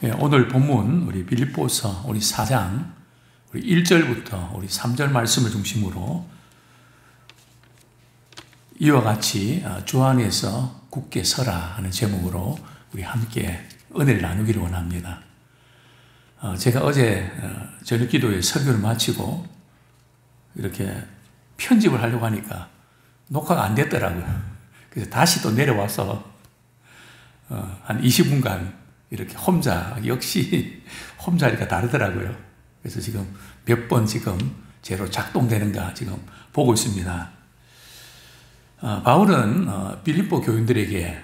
예, 오늘 본문 우리 빌립보서 우리 4장 우리 1절부터 우리 3절 말씀을 중심으로 이와 같이 주 안에서 굳게 서라 하는 제목으로 우리 함께 은혜를 나누기를 원합니다. 제가 어제 저녁 기도에 설교를 마치고 이렇게 편집을 하려고 하니까 녹화가 안 됐더라고요. 그래서 다시 또 내려와서 한 20분간 이렇게 혼자, 역시 혼자니까 다르더라고요. 그래서 지금 몇 번 지금 제로 작동되는가 지금 보고 있습니다. 바울은 빌립보 교인들에게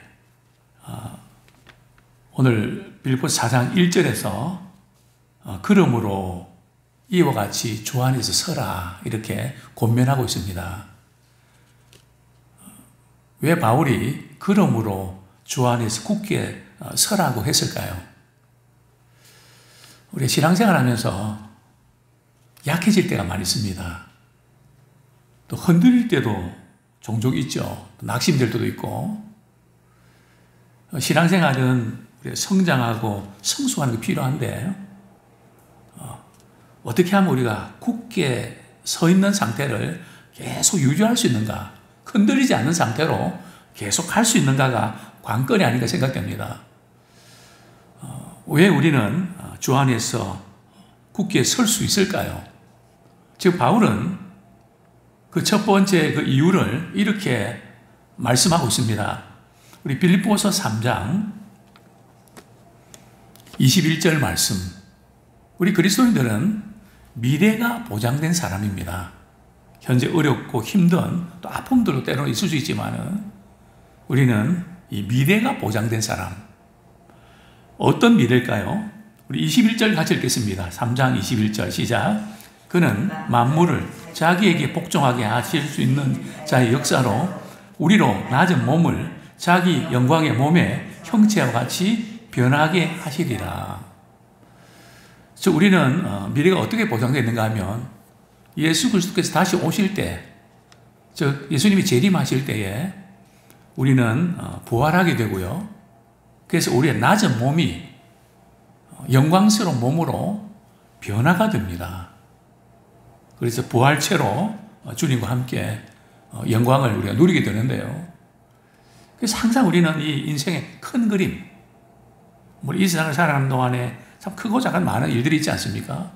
오늘 빌립보 4장 1절에서 그러므로 이와 같이 주 안에서 서라 이렇게 권면하고 있습니다. 왜 바울이 그러므로 주 안에서 굳게 서라고 했을까요? 우리 신앙생활 하면서 약해질 때가 많이 있습니다. 또 흔들릴 때도 종종 있죠. 또 낙심될 때도 있고. 신앙생활은 성장하고 성숙하는 게 필요한데 어떻게 하면 우리가 굳게 서 있는 상태를 계속 유지할 수 있는가, 흔들리지 않는 상태로 계속 할 수 있는가가 관건이 아닌가 생각됩니다. 왜 우리는 주 안에서 굳게 설 수 있을까요? 지금 바울은 그 첫 번째 그 이유를 이렇게 말씀하고 있습니다. 우리 빌립보서 3장 21절 말씀. 우리 그리스도인들은 미래가 보장된 사람입니다. 현재 어렵고 힘든 또 아픔들도 때로는 있을 수 있지만은 우리는 이 미래가 보장된 사람. 어떤 미래일까요? 우리 21절 같이 읽겠습니다. 3장 21절 시작. 그는 만물을 자기에게 복종하게 하실 수 있는 자의 역사로 우리로 낮은 몸을 자기 영광의 몸의 형체와 같이 변하게 하시리라. 즉 우리는 미래가 어떻게 보장되어 있는가 하면 예수 그리스도께서 다시 오실 때, 즉 예수님이 재림하실 때에 우리는 부활하게 되고요. 그래서 우리의 낮은 몸이 영광스러운 몸으로 변화가 됩니다. 그래서 부활체로 주님과 함께 영광을 우리가 누리게 되는데요. 그래서 항상 우리는 이 인생의 큰 그림, 이 세상을 살아가는 동안에 참 크고 작은 많은 일들이 있지 않습니까?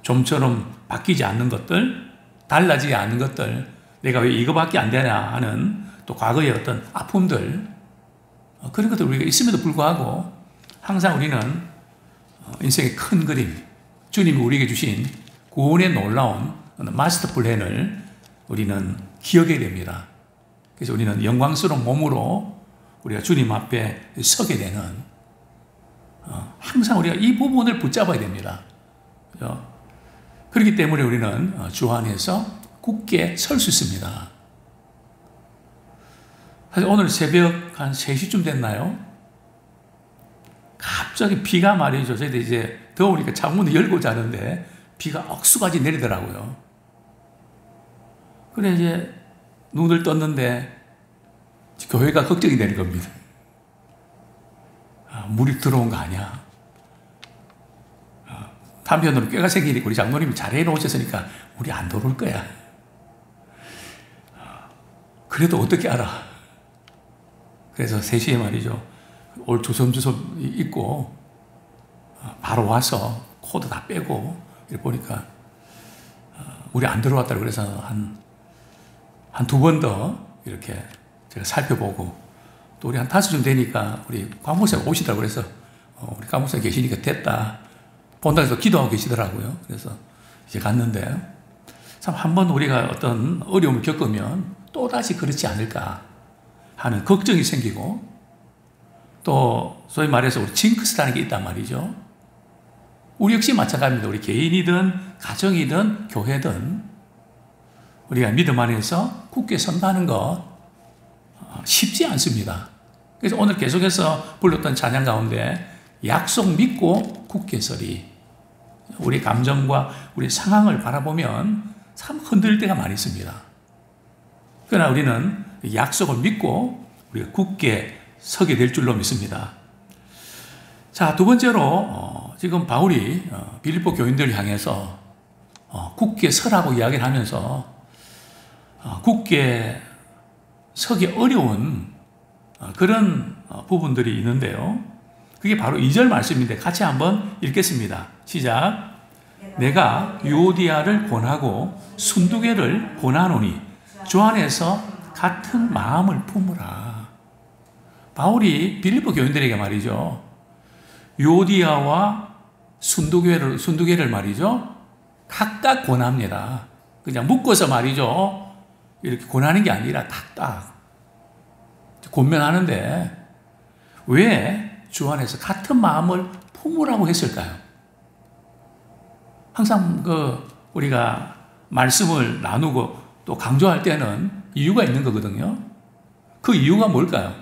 좀처럼 바뀌지 않는 것들, 달라지지 않는 것들, 내가 왜 이거밖에 안 되냐 하는 또 과거의 어떤 아픔들, 그런 것들 우리가 있음에도 불구하고 항상 우리는 인생의 큰 그림, 주님이 우리에게 주신 구원의 놀라운 마스터 플랜을 우리는 기억해야 됩니다. 그래서 우리는 영광스러운 몸으로 우리가 주님 앞에 서게 되는, 항상 우리가 이 부분을 붙잡아야 됩니다. 그렇기 때문에 우리는 주 안에서 굳게 설 수 있습니다. 사실 오늘 새벽 한 3시쯤 됐나요? 갑자기 비가 말이죠. 저희들 이제 더우니까 창문을 열고 자는데 비가 억수같이 내리더라고요. 그래 이제 눈을 떴는데 교회가 걱정이 되는 겁니다. 물이 들어온 거 아니야? 한편으로 꾀가 생기니까 우리 장로님이 잘 해놓으셨으니까 물이 안 들어올 거야. 그래도 어떻게 알아? 그래서 3시에 말이죠. 올 주섬주섬 입고 바로 와서 코도 다 빼고 이렇게 보니까 물이 안 들어왔다고 그래서 한 2번 더 이렇게 제가 살펴보고 또 우리 한 5쯤 되니까 우리 관목사가 오시더라고요. 그래서 우리 관목사 계시니까 됐다. 본당에서 기도하고 계시더라고요. 그래서 이제 갔는데 참 한번 우리가 어떤 어려움을 겪으면 또다시 그렇지 않을까 하는 걱정이 생기고 또 소위 말해서 우리 징크스라는 게 있단 말이죠. 우리 역시 마찬가지입니다. 우리 개인이든 가정이든 교회든 우리가 믿음 안에서 굳게 선다는 것 쉽지 않습니다. 그래서 오늘 계속해서 불렀던 찬양 가운데 약속 믿고 굳게 서리. 우리 감정과 우리 상황을 바라보면 참 흔들릴 때가 많이 있습니다. 그러나 우리는 약속을 믿고 우리가 굳게 서게 될 줄로 믿습니다. 자, 두 번째로 지금 바울이 빌립보 교인들을 향해서 굳게 서라고 이야기를 하면서 굳게 서기 어려운 그런 부분들이 있는데요. 그게 바로 2절 말씀인데 같이 한번 읽겠습니다. 시작. 내가 유오디아를 권하고 순두개를 권하노니 주 안에서 같은 마음을 품으라. 바울이 빌립보 교인들에게 말이죠. 유오디아와 순두개를 말이죠. 각각 권합니다. 그냥 묶어서 말이죠. 이렇게 권하는 게 아니라 각각 권면하는데 왜 주 안에서 같은 마음을 품으라고 했을까요? 항상 우리가 말씀을 나누고 또 강조할 때는 이유가 있는 거거든요. 그 이유가 뭘까요?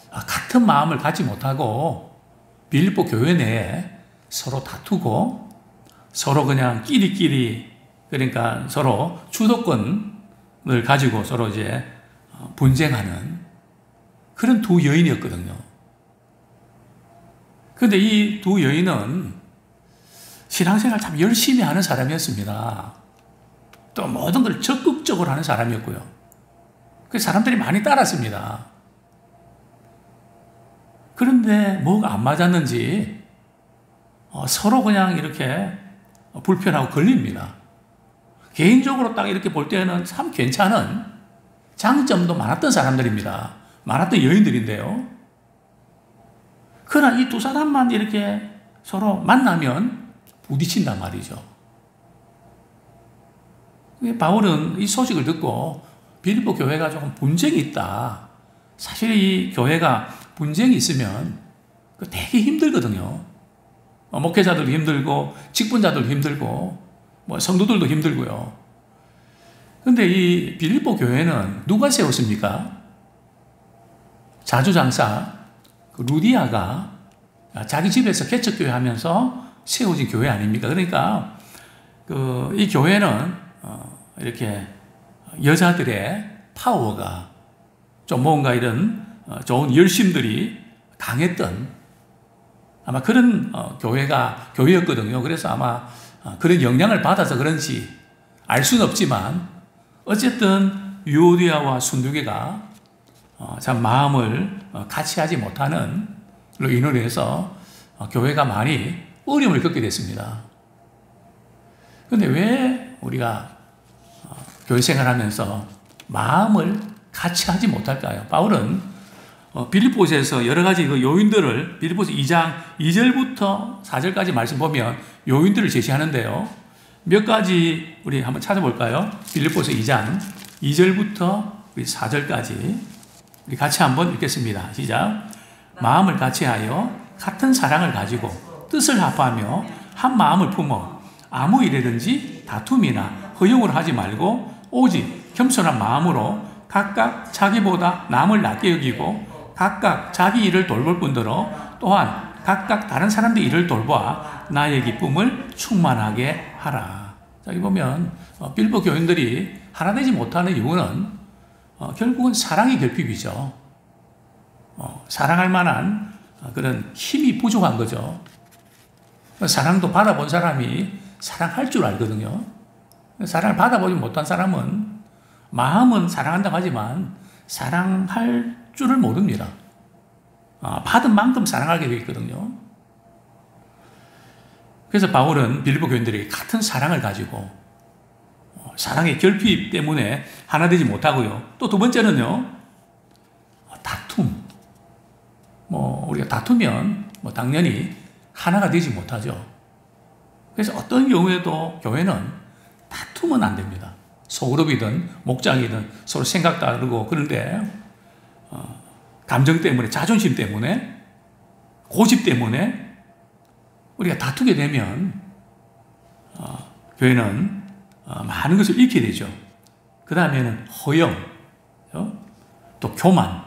같은 마음을 갖지 못하고 빌립보 교회 내에 서로 다투고 서로 그냥 끼리끼리 그러니까 서로 주도권을 가지고 서로 이제 분쟁하는 그런 두 여인이었거든요. 그런데 이 두 여인은 신앙생활 참 열심히 하는 사람이었습니다. 또 모든 걸 적극적으로 하는 사람이었고요. 그래서 사람들이 많이 따랐습니다. 그런데 뭐가 안 맞았는지 서로 그냥 이렇게 불편하고 걸립니다. 개인적으로 딱 이렇게 볼 때는 참 괜찮은 장점도 많았던 사람들입니다. 많았던 여인들인데요. 그러나 이 두 사람만 이렇게 서로 만나면 부딪힌단 말이죠. 바울은 이 소식을 듣고 빌립보 교회가 조금 분쟁이 있다. 사실 이 교회가 분쟁이 있으면 되게 힘들거든요. 목회자들도 힘들고 직분자들도 힘들고 성도들도 힘들고요. 그런데 이 빌립보 교회는 누가 세웠습니까? 자주장사 루디아가 자기 집에서 개척교회 하면서 세워진 교회 아닙니까? 그러니까 이 교회는 이렇게 여자들의 파워가 좀 뭔가 이런 좋은 열심들이 강했던 아마 그런 교회였거든요. 그래서 아마 그런 영향을 받아서 그런지 알 수는 없지만 어쨌든 유오디아와 순두개가 참 마음을 같이 하지 못하는 로 인해서 교회가 많이 어려움을 겪게 됐습니다. 그런데 왜 우리가 교회 생활하면서 마음을 같이 하지 못할까요? 바울은 빌립보서에서 여러 가지 그 요인들을 빌립보서 2장 2절부터 4절까지 말씀 보면 요인들을 제시하는데요. 몇 가지 우리 한번 찾아볼까요? 빌립보서 2장 2절부터 4절까지 우리 같이 한번 읽겠습니다. 시작. 마음을 같이하여 같은 사랑을 가지고 뜻을 합하며 한 마음을 품어 아무 일이든지 다툼이나 허용을 하지 말고 오직 겸손한 마음으로 각각 자기보다 남을 낮게 여기고 각각 자기 일을 돌볼 뿐더러 또한 각각 다른 사람들 일을 돌보아 나의 기쁨을 충만하게 하라. 여기 보면 빌립보 교인들이 하나 되지 못하는 이유는 결국은 사랑의 결핍이죠. 사랑할 만한 그런 힘이 부족한 거죠. 사랑도 받아본 사람이 사랑할 줄 알거든요. 사랑을 받아보지 못한 사람은 마음은 사랑한다고 하지만 사랑할 줄을 모릅니다. 받은 만큼 사랑하게 되어 있거든요. 그래서 바울은 빌립보 교인들에게 같은 사랑을 가지고 사랑의 결핍 때문에 하나 되지 못하고요. 또 두 번째는요, 다툼. 우리가 다투면 당연히 하나가 되지 못하죠. 그래서 어떤 경우에도 교회는 다투면 안 됩니다. 소그룹이든 목장이든 서로 생각 다르고 그런데 감정 때문에, 자존심 때문에, 고집 때문에 우리가 다투게 되면 교회는 많은 것을 잃게 되죠. 그 다음에는 허영, 또 교만,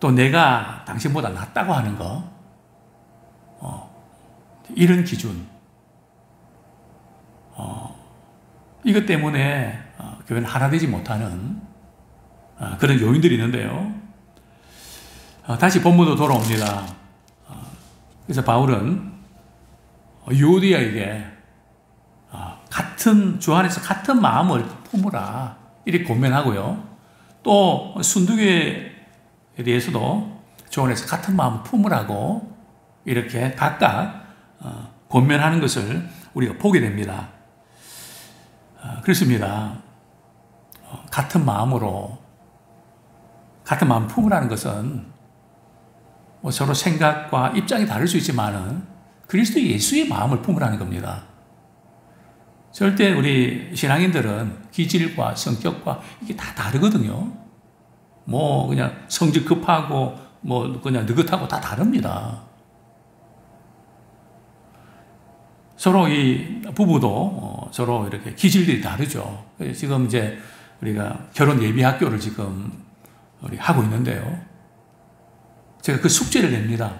또 내가 당신보다 낫다고 하는 거, 이런 기준, 이것 때문에 교회는 하나 되지 못하는 그런 요인들이 있는데요. 다시 본문으로 돌아옵니다. 그래서 바울은 유오디아에게 주 안에서 같은 마음을 품으라 이렇게 권면하고요. 또 순두교에 대해서도 주 안에서 같은 마음을 품으라고 이렇게 각각 권면하는 것을 우리가 보게 됩니다. 그렇습니다. 같은 마음 품으라는 것은 서로 생각과 입장이 다를 수 있지만은 그리스도 예수의 마음을 품으라는 겁니다. 절대 우리 신앙인들은 기질과 성격과 이게 다 다르거든요. 그냥 성질 급하고 그냥 느긋하고 다 다릅니다. 서로 이 부부도 서로 이렇게 기질들이 다르죠. 지금 이제 우리가 결혼 예비 학교를 지금 우리 하고 있는데요. 제가 그 숙제를 냅니다.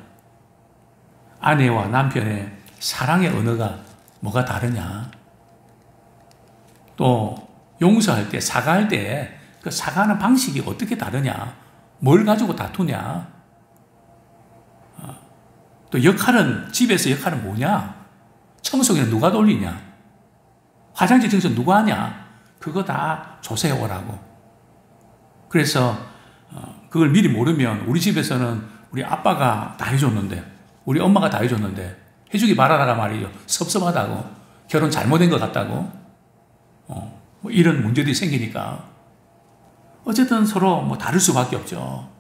아내와 남편의 사랑의 언어가 뭐가 다르냐. 또 용서할 때, 사과할 때 그 사과하는 방식이 어떻게 다르냐. 뭘 가지고 다투냐. 또 집에서 역할은 뭐냐. 청소기는 누가 돌리냐. 화장실 청소 누가 하냐. 그거 다 조사해 오라고. 그래서 그걸 미리 모르면 우리 집에서는 우리 아빠가 다 해줬는데 우리 엄마가 다 해줬는데 해주기 바라라 말이죠. 섭섭하다고. 결혼 잘못된 것 같다고. 이런 문제들이 생기니까 어쨌든 서로 다를 수밖에 없죠.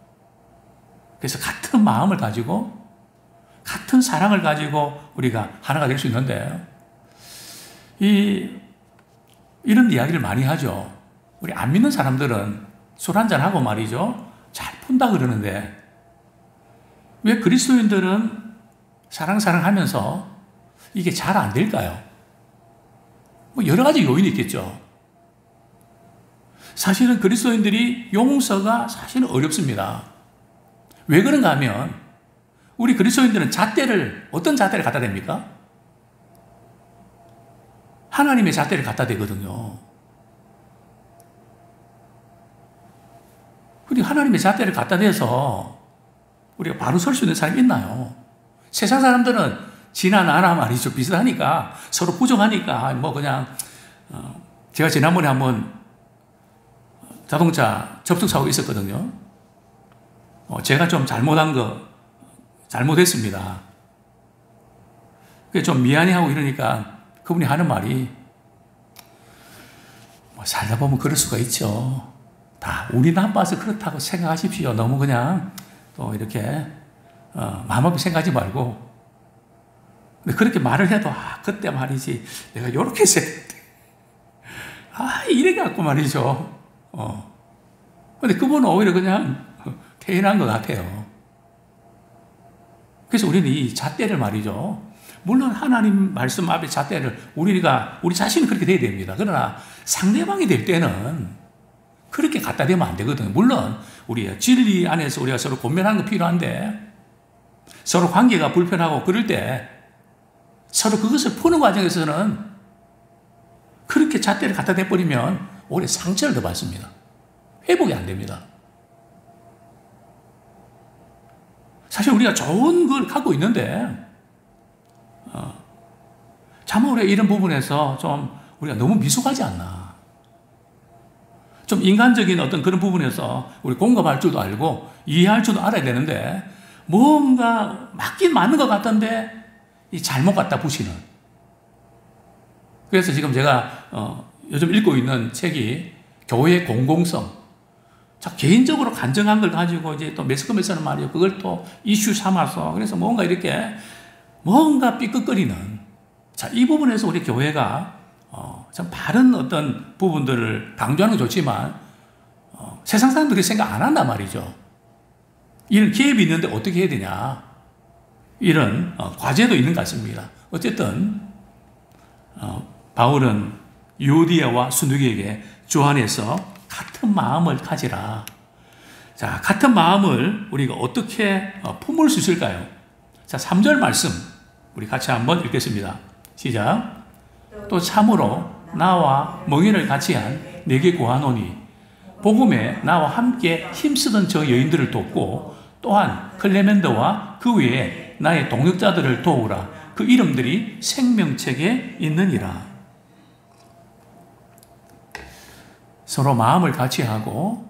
그래서 같은 마음을 가지고 같은 사랑을 가지고 우리가 하나가 될 수 있는데 이런 이야기를 많이 하죠. 우리 안 믿는 사람들은 술 한잔하고 말이죠. 잘 푼다 그러는데 왜 그리스도인들은 사랑하면서 이게 잘 안 될까요? 여러 가지 요인이 있겠죠. 사실은 그리스도인들이 용서가 사실은 어렵습니다. 왜 그런가 하면 우리 그리스도인들은 어떤 잣대를 갖다 댑니까? 하나님의 잣대를 갖다 대거든요. 근데 하나님의 잣대를 갖다 대서 우리가 바로 설 수 있는 사람이 있나요? 세상 사람들은 지나 나나 말이죠. 비슷하니까 서로 부정하니까 제가 지난번에 한번 자동차 접촉사고가 있었거든요. 제가 좀 잘못했습니다. 좀 미안해하고 이러니까 그분이 하는 말이 살다 보면 그럴 수가 있죠. 다 운이 나빠서 그렇다고 생각하십시오. 너무 그냥 또 이렇게 마음 아프게 생각하지 말고. 근데 그렇게 말을 해도 그때 말이지 내가 요렇게 했어야 되는데 이래 갖고 말이죠. 근데 그분은 오히려 그냥 태연한 것 같아요. 그래서 우리는 이 잣대를 말이죠. 물론 하나님 말씀 앞에 잣대를 우리 자신은 그렇게 돼야 됩니다. 그러나 상대방이 될 때는 그렇게 갖다 대면 안 되거든요. 물론 우리 진리 안에서 우리가 서로 권면하는 거 필요한데 서로 관계가 불편하고 그럴 때 서로 그것을 푸는 과정에서는 그렇게 잣대를 갖다 대버리면 오히려 상처를 더 받습니다. 회복이 안 됩니다. 사실 우리가 좋은 걸 갖고 있는데 참 우리가 이런 부분에서 좀 우리가 너무 미숙하지 않나. 좀 인간적인 어떤 그런 부분에서 우리 공감할 줄도 알고 이해할 줄도 알아야 되는데 뭔가 맞긴 맞는 것 같던데 잘못 갖다 부시는. 그래서 지금 제가 요즘 읽고 있는 책이 교회의 공공성. 자, 개인적으로 간증한 걸 가지고 이제 또 매스컴에서는 말이에요. 그걸 또 이슈 삼아서 그래서 뭔가 삐끗거리는. 자, 이 부분에서 우리 교회가 참 바른 어떤 부분들을 강조하는 건 좋지만 세상 사람들이 생각 안 한단 말이죠. 이런 기회이 있는데 어떻게 해야 되냐. 이런 과제도 있는 것 같습니다. 어쨌든 바울은 유오디아와 순두기에게 주 안에서 같은 마음을 가지라. 자, 같은 마음을 우리가 어떻게 품을 수 있을까요? 자, 3절 말씀 우리 같이 한번 읽겠습니다. 시작. 또 참으로 나와 멍에를 같이 한 내게 구하노니 복음에 나와 함께 힘쓰던 저 여인들을 돕고 또한 클레멘더와 그 외에 나의 동역자들을 도우라. 그 이름들이 생명책에 있느니라. 서로 마음을 같이 하고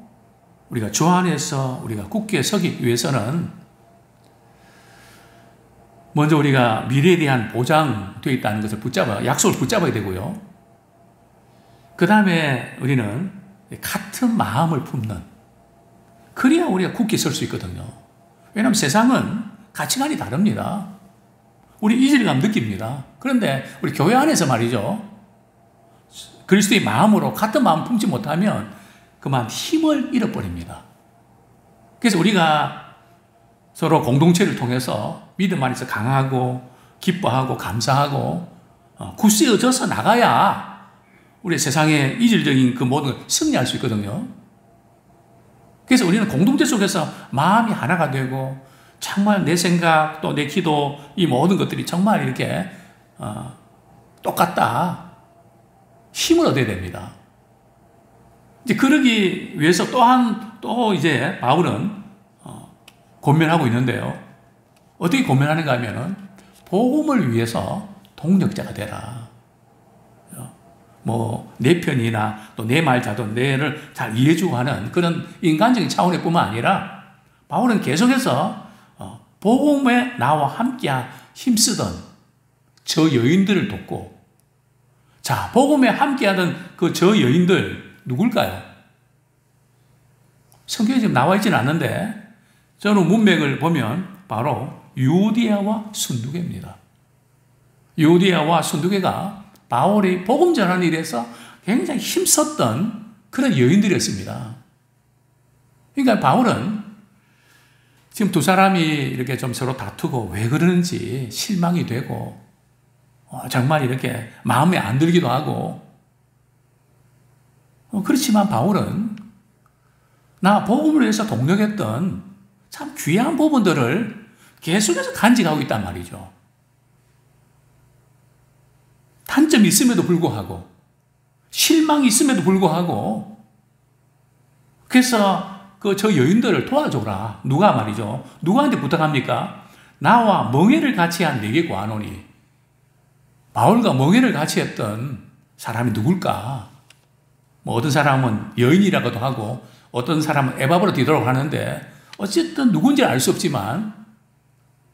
우리가 주 안에서 우리가 굳게 서기 위해서는 먼저 우리가 미래에 대한 보장되어 있다는 것을 약속을 붙잡아야 되고요. 그 다음에 우리는 같은 마음을 품는, 그래야 우리가 굳게 설 수 있거든요. 왜냐하면 세상은 가치관이 다릅니다. 우리 이질감 느낍니다. 그런데 우리 교회 안에서 말이죠, 그리스도의 마음으로 같은 마음 품지 못하면 그만 힘을 잃어버립니다. 그래서 우리가 서로 공동체를 통해서 믿음 안에서 강하고 기뻐하고 감사하고 굳세어져서 나가야 우리 세상의 이질적인 그 모든 걸 승리할 수 있거든요. 그래서 우리는 공동체 속에서 마음이 하나가 되고 정말 내 생각 또 내 기도 이 모든 것들이 정말 이렇게 똑같다 힘을 얻어야 됩니다. 이제 그러기 위해서 또 이제 바울은 권면하고 있는데요. 어떻게 권면하는가 하면은 복음을 위해서 동력자가 되라. 뭐 내 편이나 또 내 말자도 내를 잘 이해주고 하는 그런 인간적인 차원의 뿐만 아니라 바울은 계속해서 복음에 나와 함께 힘쓰던 저 여인들을 돕고, 자, 복음에 함께하던 그 저 여인들 누굴까요? 성경에 지금 나와 있지는 않는데 저는 문맥을 보면 바로 유오디아와 순두개입니다. 유오디아와 순두개가 바울이 복음 전하는 일에서 굉장히 힘썼던 그런 여인들이었습니다. 그러니까 바울은 지금 두 사람이 이렇게 좀 서로 다투고 왜 그러는지 실망이 되고 정말 이렇게 마음에 안 들기도 하고, 그렇지만 바울은 나 복음을 위해서 동력했던 참 귀한 부분들을 계속해서 간직하고 있단 말이죠. 단점이 있음에도 불구하고 실망이 있음에도 불구하고 그래서 저 여인들을 도와줘라. 누가 말이죠. 누구한테 부탁합니까? 나와 멍에를 같이 한 네게 구하노니. 바울과 멍에를 같이 했던 사람이 누굴까? 뭐 어떤 사람은 여인이라고도 하고 어떤 사람은 에바브로 뒤돌아가고 하는데 어쨌든 누군지 알 수 없지만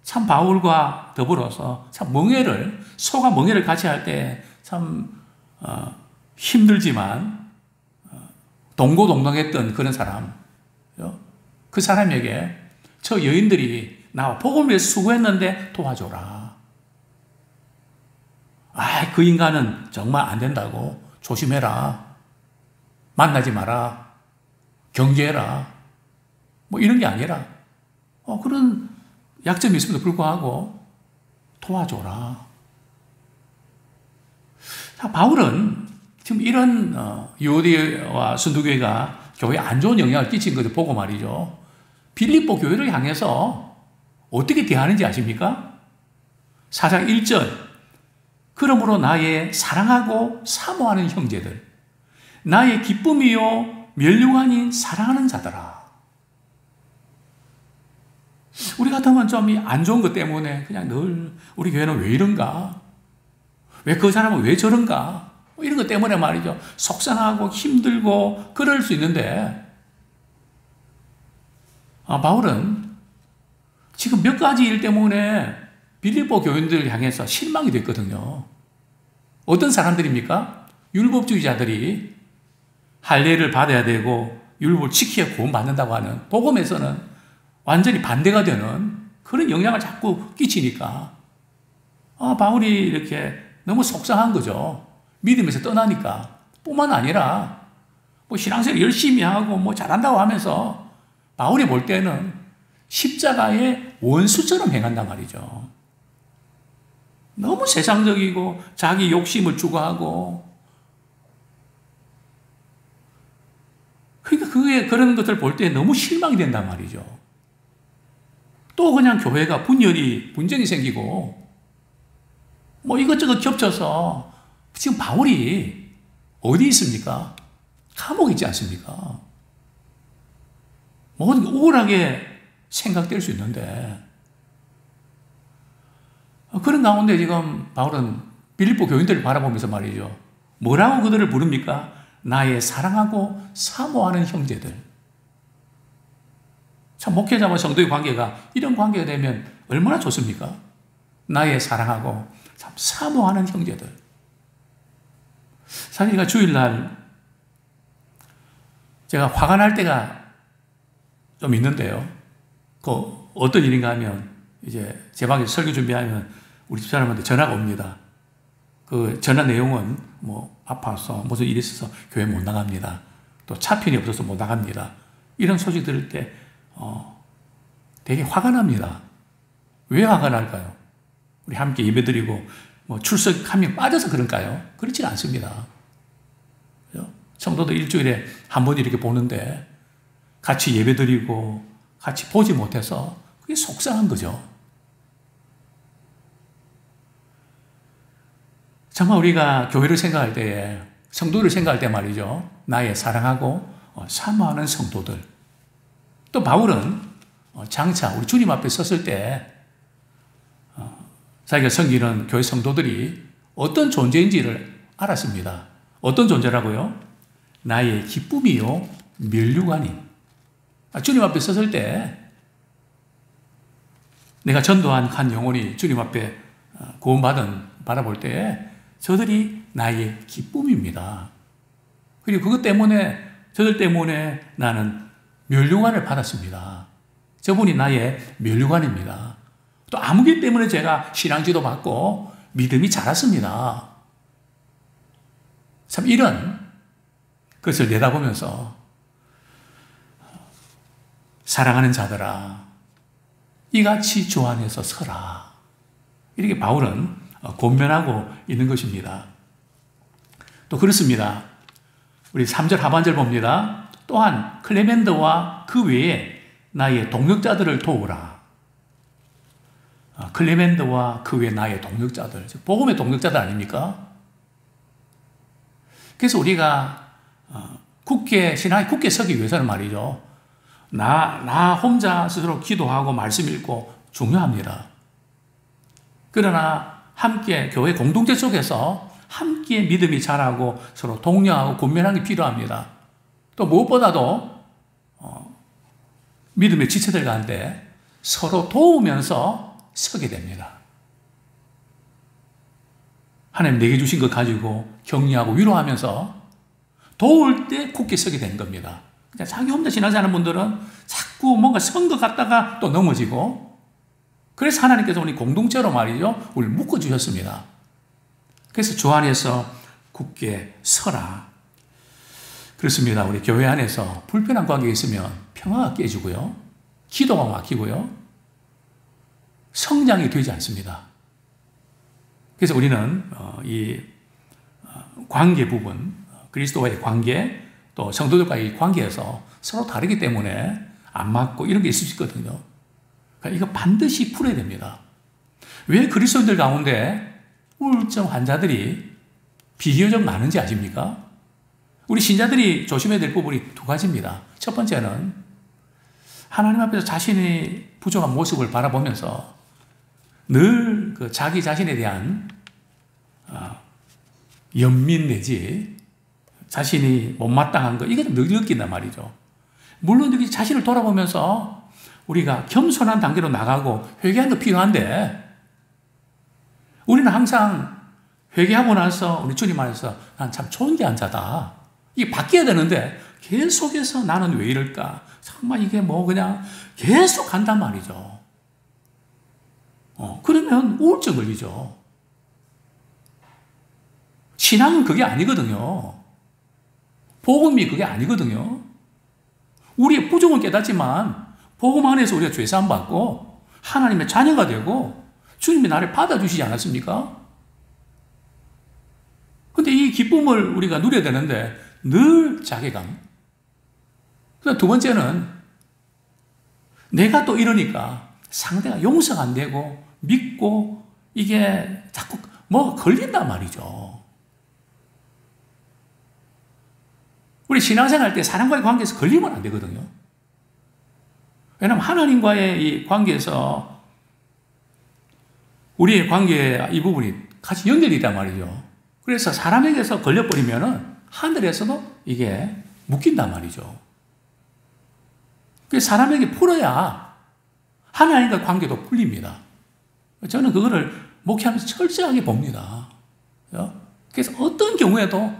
참 바울과 더불어서 참 소가 멍에를 같이 할 때 참 힘들지만 동고동락했던 그런 사람, 그 사람에게 저 여인들이 나와 복음을 위해서 수고했는데 도와줘라. 그 인간은 정말 안 된다고 조심해라. 만나지 마라. 경계해라. 뭐 이런 게 아니라 그런 약점이 있음에도 불구하고 도와줘라. 자, 바울은 지금 이런 유오디아와 순두교회가 교회에 안 좋은 영향을 끼친 것을 보고 말이죠, 빌립보 교회를 향해서 어떻게 대하는지 아십니까? 4장 1절, 그러므로 나의 사랑하고 사모하는 형제들, 나의 기쁨이요 면류관인 사랑하는 자들아. 우리 같으면 좀 안 좋은 것 때문에 그냥 늘 우리 교회는 왜 이런가? 왜 그 사람은 왜 저런가? 이런 것 때문에 말이죠, 속상하고 힘들고 그럴 수 있는데 바울은 지금 몇 가지 일 때문에 빌립보 교인들을 향해서 실망이 됐거든요. 어떤 사람들입니까? 율법주의자들이 할례를 받아야 되고 율법을 지켜야 구원받는다고 하는 복음에서는 완전히 반대가 되는 그런 영향을 자꾸 끼치니까 바울이 이렇게 너무 속상한 거죠. 믿음에서 떠나니까. 뿐만 아니라 뭐 신앙생활 열심히 하고 뭐 잘한다고 하면서 바울이 볼 때는 십자가의 원수처럼 행한단 말이죠. 너무 세상적이고 자기 욕심을 추구하고, 그러니까 그런 것들 볼 때 너무 실망이 된단 말이죠. 또 그냥 교회가 분쟁이 생기고 뭐 이것저것 겹쳐서 지금 바울이 어디 있습니까? 감옥에 있지 않습니까? 모든 게 우울하게 생각될 수 있는데, 그런 가운데 지금 바울은 빌립보 교인들을 바라보면서 말이죠. 뭐라고 그들을 부릅니까? 나의 사랑하고 사모하는 형제들. 참, 목회자와 성도의 관계가 이런 관계가 되면 얼마나 좋습니까? 나의 사랑하고 참 사모하는 형제들. 사실 제가 주일날 제가 화가 날 때가 좀 있는데요. 그 어떤 일인가 하면 이제 제 방에서 설교 준비하면 우리 집사람한테 전화가 옵니다. 그 전화 내용은 뭐 아파서 무슨 일이 있어서 교회 못 나갑니다. 또 차편이 없어서 못 나갑니다. 이런 소식 들을 때 되게 화가 납니다. 왜 화가 날까요? 우리 함께 예배드리고 뭐 출석하면 빠져서 그런가요? 그렇지 않습니다. 성도들 일주일에 한 번 이렇게 보는데 같이 예배드리고 같이 보지 못해서 그게 속상한 거죠. 정말 우리가 교회를 생각할 때에, 성도를 생각할 때 말이죠. 나의 사랑하고 사모하는 성도들. 또 바울은 장차 우리 주님 앞에 섰을 때 자기가 섬기는 교회 성도들이 어떤 존재인지를 알았습니다. 어떤 존재라고요? 나의 기쁨이요 면류관인. 주님 앞에 섰을 때 내가 전도한 한 영혼이 주님 앞에 구원받은 바라볼 때 저들이 나의 기쁨입니다. 그리고 그것 때문에, 저들 때문에 나는 면류관을 받았습니다. 저분이 나의 면류관입니다. 또 아무기 때문에 제가 신앙지도 받고 믿음이 자랐습니다. 참 이런 것을 내다보면서 사랑하는 자들아, 이같이 주 안에서 서라. 이렇게 바울은 권면하고 있는 것입니다. 또 그렇습니다. 우리 3절 하반절 봅니다. 또한 클레멘드와 그 외에 나의 동역자들을 도우라. 클레멘드와 그 외에 나의 동역자들. 복음의 동역자들 아닙니까? 그래서 우리가 신앙이 굳게 서기 위해서는 말이죠. 나 혼자 스스로 기도하고 말씀 읽고 중요합니다. 그러나 함께 교회 공동체 속에서 함께 믿음이 자라고 서로 독려하고 권면하는 게 필요합니다. 또 무엇보다도 믿음의 지체들 가운데 서로 도우면서 서게 됩니다. 하나님 내게 주신 것 가지고 격려하고 위로하면서 도울 때 굳게 서게 되는 겁니다. 그러니까 자기 혼자 신앙생활하는 분들은 자꾸 뭔가 선 것 같다가 또 넘어지고, 그래서 하나님께서 우리 공동체로 말이죠, 우리를 묶어주셨습니다. 그래서 주 안에서 굳게 서라. 그렇습니다. 우리 교회 안에서 불편한 관계가 있으면 평화가 깨지고요, 기도가 막히고요, 성장이 되지 않습니다. 그래서 우리는 이 관계 부분, 그리스도와의 관계, 또 성도들과의 관계에서 서로 다르기 때문에 안 맞고 이런 게 있을 수 있거든요. 그러니까 이거 반드시 풀어야 됩니다. 왜 그리스도인들 가운데 우울증 환자들이 비교적 많은지 아십니까? 우리 신자들이 조심해야 될 부분이 두 가지입니다. 첫 번째는 하나님 앞에서 자신의 부족한 모습을 바라보면서 늘 그 자기 자신에 대한 연민 내지 자신이 못마땅한 거, 이것도 늘 느낀단 말이죠. 물론 이렇게 자신을 돌아보면서 우리가 겸손한 단계로 나가고 회개하는 거 필요한데, 우리는 항상 회개하고 나서 우리 주님 안에서 난 참 존귀한 자다, 이게 바뀌어야 되는데 계속해서 나는 왜 이럴까, 정말 이게 뭐 그냥 계속 간단 말이죠. 그러면 우울증 걸리죠. 신앙은 그게 아니거든요. 복음이 그게 아니거든요. 우리의 부족은 깨닫지만 복음 안에서 우리가 죄사함 받고 하나님의 자녀가 되고 주님이 나를 받아주시지 않았습니까? 근데 이 기쁨을 우리가 누려야 되는데 늘 자괴감. 두 번째는 내가 또 이러니까 상대가 용서가 안 되고 믿고 이게 자꾸 뭐가 걸린단 말이죠. 우리 신앙생활 할 때 사람과의 관계에서 걸리면 안 되거든요. 왜냐하면 하나님과의 이 관계에서 우리의 관계 이 부분이 같이 연결이 있단 말이죠. 그래서 사람에게서 걸려버리면은 하늘에서도 이게 묶인단 말이죠. 그래서 사람에게 풀어야 하나님과 관계도 풀립니다. 저는 그거를 목회하면서 철저하게 봅니다. 그래서 어떤 경우에도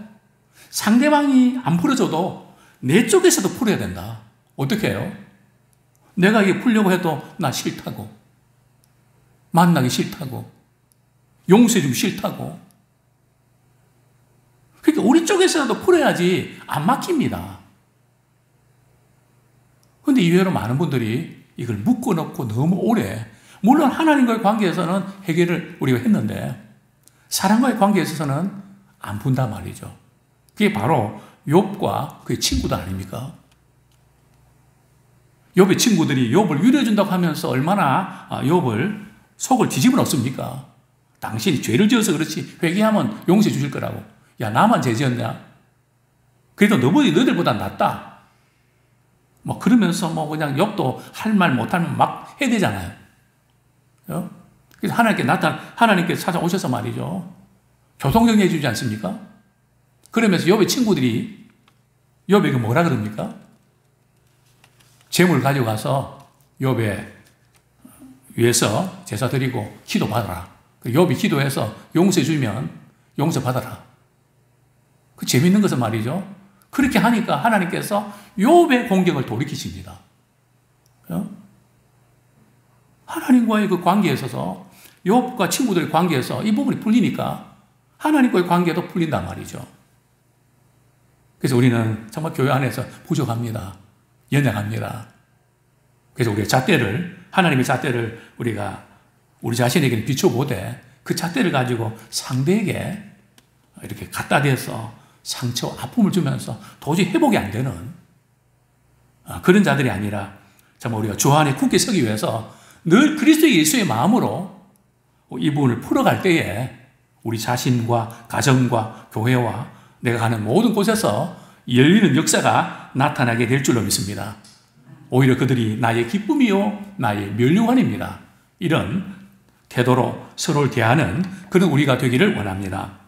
상대방이 안 풀어줘도 내 쪽에서도 풀어야 된다. 어떻게 해요? 내가 이게 풀려고 해도 나 싫다고, 만나기 싫다고, 용서해주기 싫다고. 그러니까 우리 쪽에서도 풀어야지 안 막힙니다. 그런데 이외로 많은 분들이 이걸 묶어놓고 너무 오래, 물론 하나님과의 관계에서는 해결을 우리가 했는데 사람과의 관계에 있어서는 안 푼단 말이죠. 그게 바로 욥과 그의 친구들 아닙니까? 욥의 친구들이 욥을 위로해준다고 하면서 얼마나 욥을 속을 뒤집어 놓습니까? 당신이 죄를 지어서 그렇지 회개하면 용서해 주실 거라고. 야, 나만 죄 지었냐? 그래도 너희들보다 낫다. 뭐 그러면서 뭐 그냥 욥도 할 말 못할 말 막 해야 되잖아요. 그래서 하나님께 찾아오셔서 말이죠. 교통정리해 주지 않습니까? 그러면서 욥의 친구들이 욥에게 뭐라 그럽니까? 재물 가져가서 욥의 위해서 제사 드리고 기도 받아라. 욥이 기도해서 용서해 주면 용서 받아라. 그 재밌는 것은 말이죠. 그렇게 하니까 하나님께서 욥의 공경을 돌이키십니다. 하나님과의 그 관계에 있어서 욥과 친구들의 관계에서 이 부분이 풀리니까 하나님과의 관계도 풀린단 말이죠. 그래서 우리는 정말 교회 안에서 부족합니다. 연약합니다. 그래서 우리가 잣대를, 하나님의 잣대를 우리가 우리 자신에게는 비춰보되 그 잣대를 가지고 상대에게 이렇게 갖다 대서 상처, 아픔을 주면서 도저히 회복이 안 되는 그런 자들이 아니라 정말 우리가 주 안에 굳게 서기 위해서 늘 그리스도 예수의 마음으로 이 부분을 풀어갈 때에 우리 자신과 가정과 교회와 내가 가는 모든 곳에서 열리는 역사가 나타나게 될 줄로 믿습니다. 오히려 그들이 나의 기쁨이요 나의 면류관입니다. 이런 태도로 서로를 대하는 그런 우리가 되기를 원합니다.